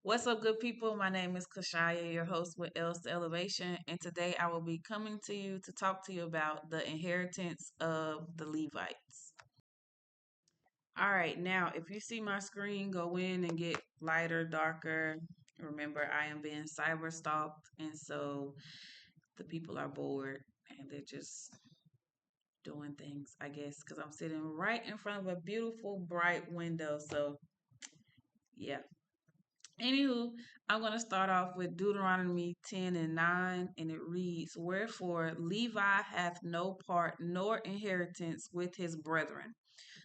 What's up, good people? My name is Kashaya, your host with Ls2Elevation, and today I will be coming to you to talk to you about the inheritance of the Levites. All right, now if you see my screen go in and get lighter, darker, remember I am being cyber stalked, and so the people are bored and they're just doing things, I guess, because I'm sitting right in front of a beautiful, bright window. So, yeah. Anywho, I'm going to start off with Deuteronomy 10 and 9, and it reads, Wherefore Levi hath no part nor inheritance with his brethren.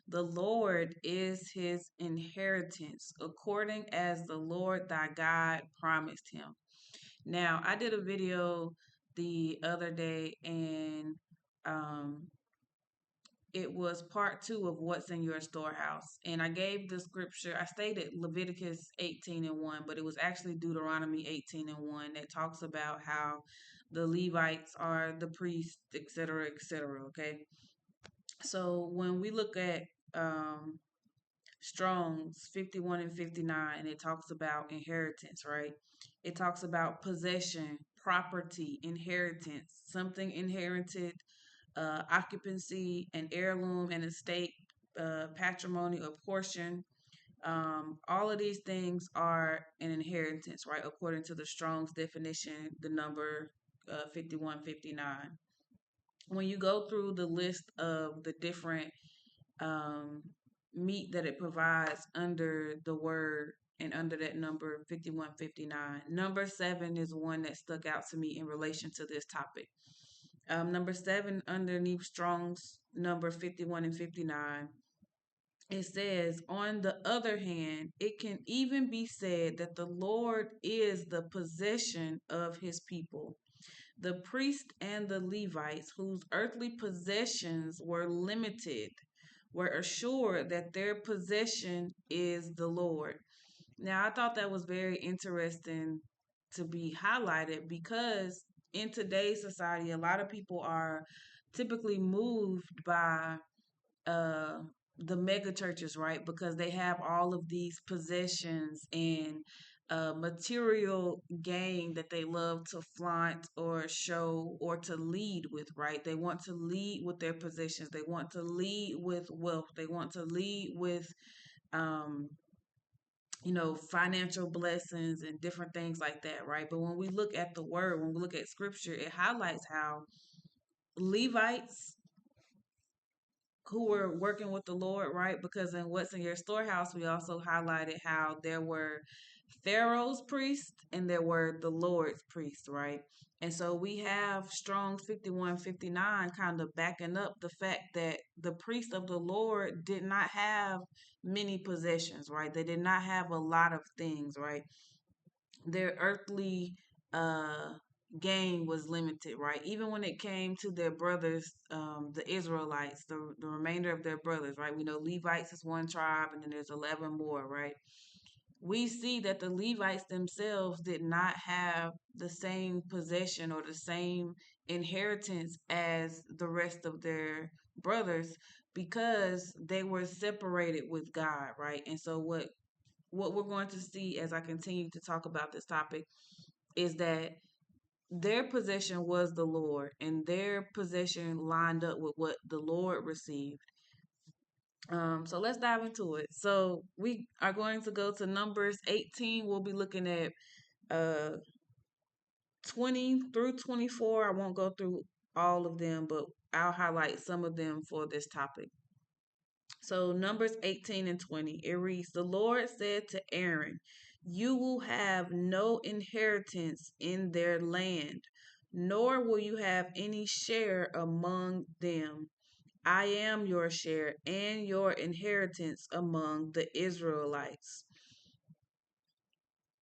The Lord is his inheritance, according as the Lord thy God promised him. Now, I did a video the other day, and um, it was part two of what's in your storehouse. And I gave the scripture, I stated Leviticus 18 and 1, but it was actually Deuteronomy 18 and 1 that talks about how the Levites are the priests, etc., etc. Okay. So when we look at Strong's 51 and 59, and it talks about inheritance, right? It talks about possession, property, inheritance, something inherited, occupancy, an heirloom, an estate, patrimony, or portion. All of these things are an inheritance, right? According to the Strong's definition, the number 5159. When you go through the list of the different um, meat that it provides under the word and under that number 5159, number 7 is one that stuck out to me in relation to this topic. Number 7 underneath Strong's number 51 and 59, it says, on the other hand, it can even be said that the Lord is the possession of his people. The priests and the Levites, whose earthly possessions were limited, were assured that their possession is the Lord. Now, I thought that was very interesting to be highlighted because in today's society, a lot of people are typically moved by uh, the mega churches, right? Because they have all of these possessions and material gain that they love to flaunt or show or to lead with, right? They want to lead with their possessions. They want to lead with wealth. They want to lead with um, financial blessings and different things like that, right? But when we look at the word, when we look at scripture, it highlights how Levites who were working with the Lord, right? Because in what's in your storehouse, we also highlighted how there were Pharaoh's priests and there were the Lord's priests, right? And so we have Strong's 5159 kind of backing up the fact that the priests of the Lord did not have many possessions, right? They did not have a lot of things, right? Their earthly uh gain was limited, right? Even when it came to their brothers, the Israelites, the remainder of their brothers, right? We know Levites is one tribe and then there's 11 more, right? We see that the Levites themselves did not have the same possession or the same inheritance as the rest of their brothers because they were separated with God, right? And so what we're going to see as I continue to talk about this topic is that their possession was the Lord, and their possession lined up with what the Lord received. So let's dive into it. So we are going to go to Numbers 18. We'll be looking at uh 20 through 24. I won't go through all of them, but I'll highlight some of them for this topic. So Numbers 18 and 20, it reads, The Lord said to Aaron, You will have no inheritance in their land, nor will you have any share among them. I am your share and your inheritance among the Israelites.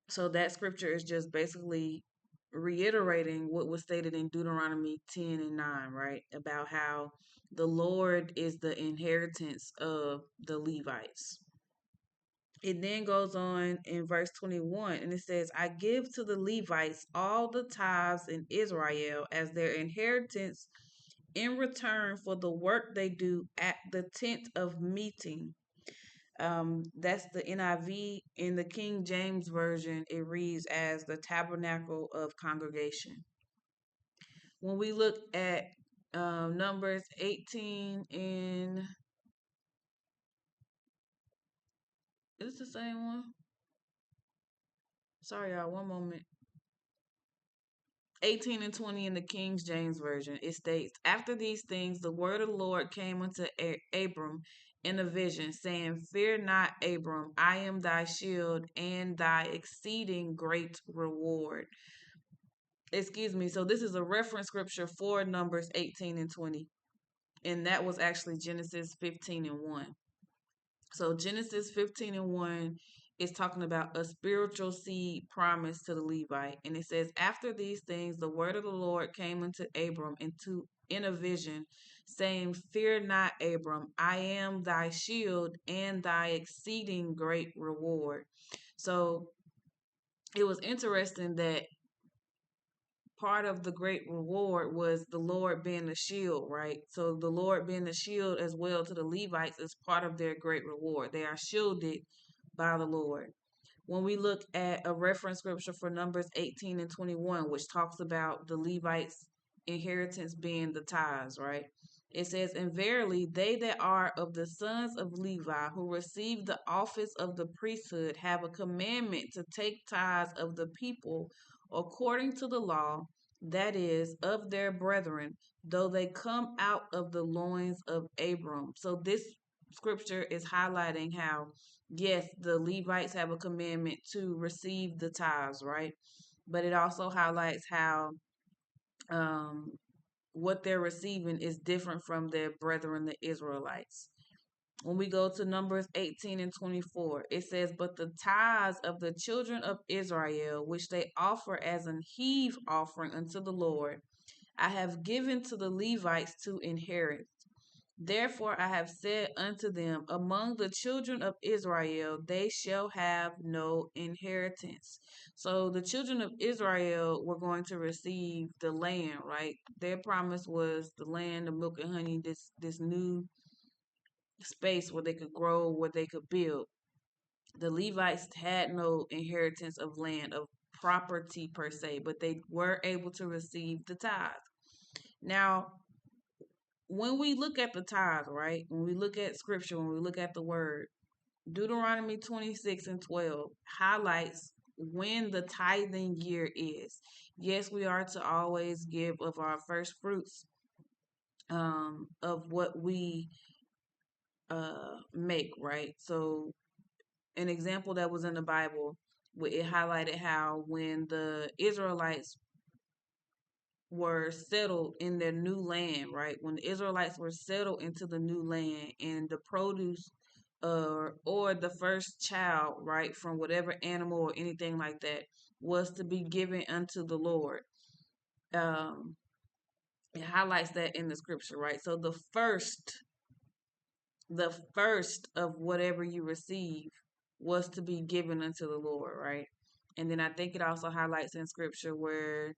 So that scripture is just basically reiterating what was stated in Deuteronomy 10 and 9, right? About how the Lord is the inheritance of the Levites. It then goes on in verse 21 and it says, I give to the Levites all the tithes in Israel as their inheritance in return for the work they do at the tent of meeting. That's the NIV. In the King James Version, it reads as the tabernacle of congregation. When we look at Numbers 18 and is it the same one? Sorry, y'all. One moment. 18 and 20 in the King James Version, it states, "After these things, the word of the Lord came unto Abram in a vision, saying, Fear not, Abram, I am thy shield and thy exceeding great reward." Excuse me. So this is a reference scripture for Numbers 18 and 20. And that was actually Genesis 15 and 1. So Genesis 15 and 1 is talking about a spiritual seed promised to the Levite. And it says, After these things, the word of the Lord came unto Abram in a vision, saying, Fear not, Abram, I am thy shield and thy exceeding great reward. So it was interesting that part of the great reward was the Lord being the shield, right? So the Lord being the shield as well to the Levites is part of their great reward. They are shielded by the Lord. When we look at a reference scripture for Numbers 18 and 21, which talks about the Levites' inheritance being the tithes, right? It says, And verily, they that are of the sons of Levi who receive the office of the priesthood have a commandment to take tithes of the people according to the law, that is, of their brethren, though they come out of the loins of Abram. So this scripture is highlighting how, yes, the Levites have a commandment to receive the tithes, right? But it also highlights how um, what they're receiving is different from their brethren, the Israelites. When we go to Numbers 18 and 24, it says, But the tithes of the children of Israel, which they offer as an heave offering unto the Lord, I have given to the Levites to inherit. Therefore I have said unto them, Among the children of Israel they shall have no inheritance. So the children of Israel were going to receive the land, right? Their promise was the land, the milk and honey, this new space where they could grow, where they could build. The Levites had no inheritance of land, of property per se, but they were able to receive the tithe. Now, when we look at the tithe, right? When we look at scripture, when we look at the word, Deuteronomy 26 and 12 highlights when the tithing year is. Yes, we are to always give of our first fruits of what we make, right? So an example that was in the Bible, it highlighted how when the Israelites were settled in their new land, right? When the Israelites were settled into the new land and the produce or the first child, right, from whatever animal or anything like that was to be given unto the Lord. Um, it highlights that in the scripture, right? So the first of whatever you receive was to be given unto the Lord, right? And then I think it also highlights in scripture where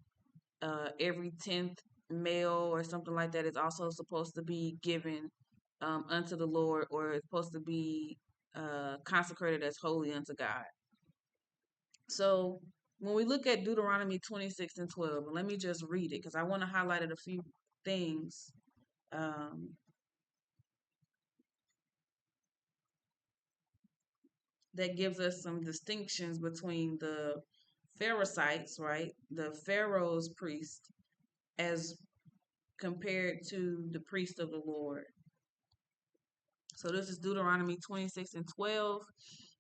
every 10th male or something like that is also supposed to be given unto the Lord, or is supposed to be consecrated as holy unto God. So when we look at Deuteronomy 26 and 12, and let me just read it because I want to highlight a few things um, that gives us some distinctions between the Pharisees, right? The Pharaoh's priest, as compared to the priest of the Lord. So this is Deuteronomy 26 and 12.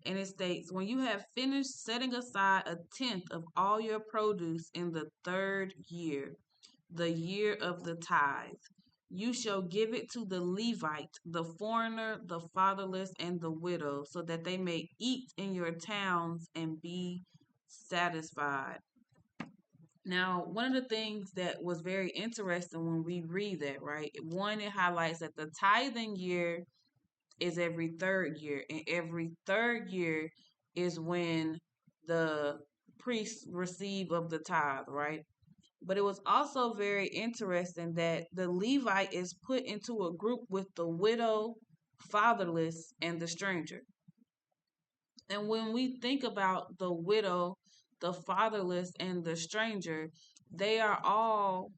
And it states, When you have finished setting aside a tenth of all your produce in the third year, the year of the tithe, you shall give it to the Levite, the foreigner, the fatherless, and the widow, so that they may eat in your towns and be satisfied. Now, one of the things that was very interesting when we read that, right? One, it highlights that the tithing year is every third year, and every third year is when the priests receive of the tithe, right? But it was also very interesting that the Levite is put into a group with the widow, fatherless, and the stranger. And when we think about the widow, the fatherless, and the stranger, they are all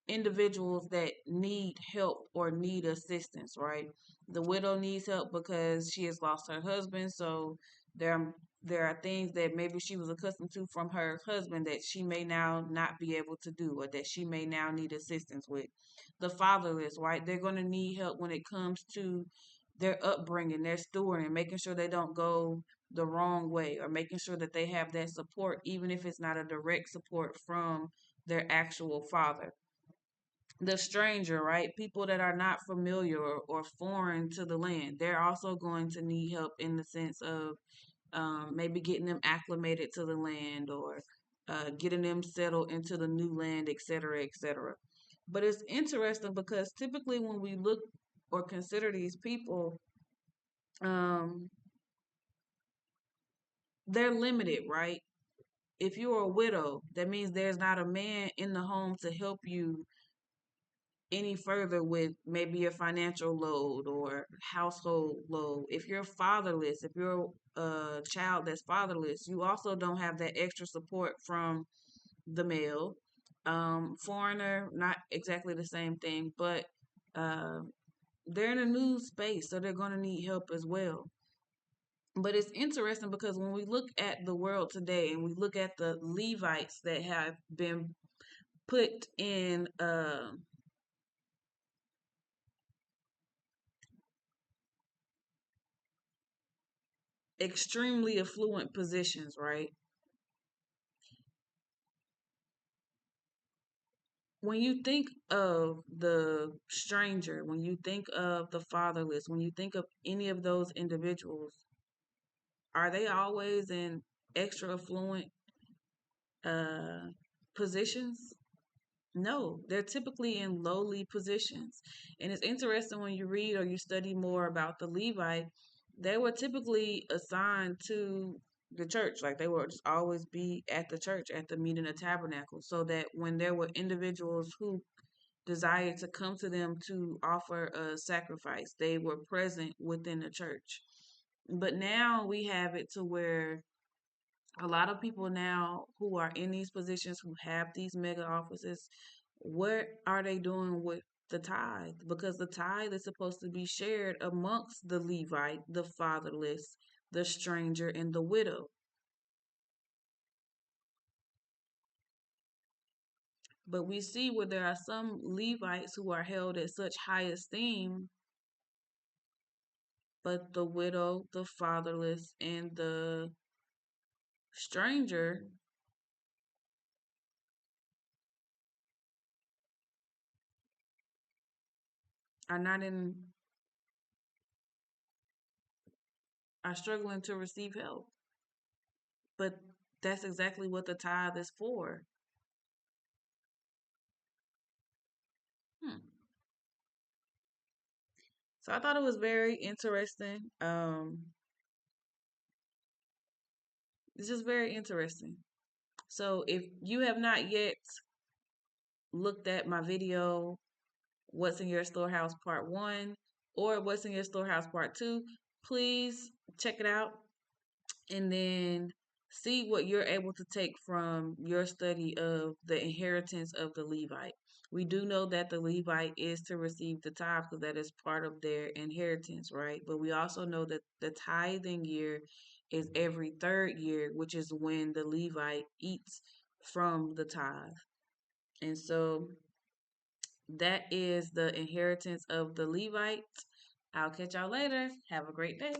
individuals that need help or need assistance, right? The widow needs help because she has lost her husband, so there are things that maybe she was accustomed to from her husband that she may now not be able to do or that she may now need assistance with. The fatherless, right? They're going to need help when it comes to their upbringing, their stewarding, making sure they don't go the wrong way or making sure that they have that support, even if it's not a direct support from their actual father. The stranger, right? People that are not familiar or foreign to the land, they're also going to need help in the sense of maybe getting them acclimated to the land or getting them settled into the new land, et cetera, et cetera. But it's interesting because typically when we look or consider these people, um, they're limited, right? If you're a widow, that means there's not a man in the home to help you any further with maybe a financial load or household load. If you're fatherless, if you're a child that's fatherless, you also don't have that extra support from the male. Foreigner, not exactly the same thing, but uh, they're in a new space, so they're going to need help as well. But it's interesting because when we look at the world today and we look at the Levites that have been put in extremely affluent positions, right? When you think of the stranger, when you think of the fatherless, when you think of any of those individuals, are they always in extra affluent uh, positions? No, they're typically in lowly positions. And it's interesting when you read or you study more about the Levite, they were typically assigned to the church. Like they would just always be at the church, at the meeting of tabernacle, so that when there were individuals who desired to come to them to offer a sacrifice, they were present within the church. But now we have it to where a lot of people now who are in these positions who have these mega offices, what are they doing with the tithe? Because the tithe is supposed to be shared amongst the Levite, the fatherless, the stranger, and the widow. But we see where there are some Levites who are held at such high esteem, but the widow, the fatherless, and the stranger are not in, are struggling to receive help. But that's exactly what the tithe is for. Hmm. So I thought it was very interesting. It's just very interesting. So if you have not yet looked at my video, What's in Your Storehouse Part 1 or What's in Your Storehouse Part 2, please check it out and then see what you're able to take from your study of the inheritance of the Levite. We do know that the Levite is to receive the tithe because that is part of their inheritance, right? But we also know that the tithing year is every third year, which is when the Levite eats from the tithe. And so that is the inheritance of the Levite. I'll catch y'all later. Have a great day.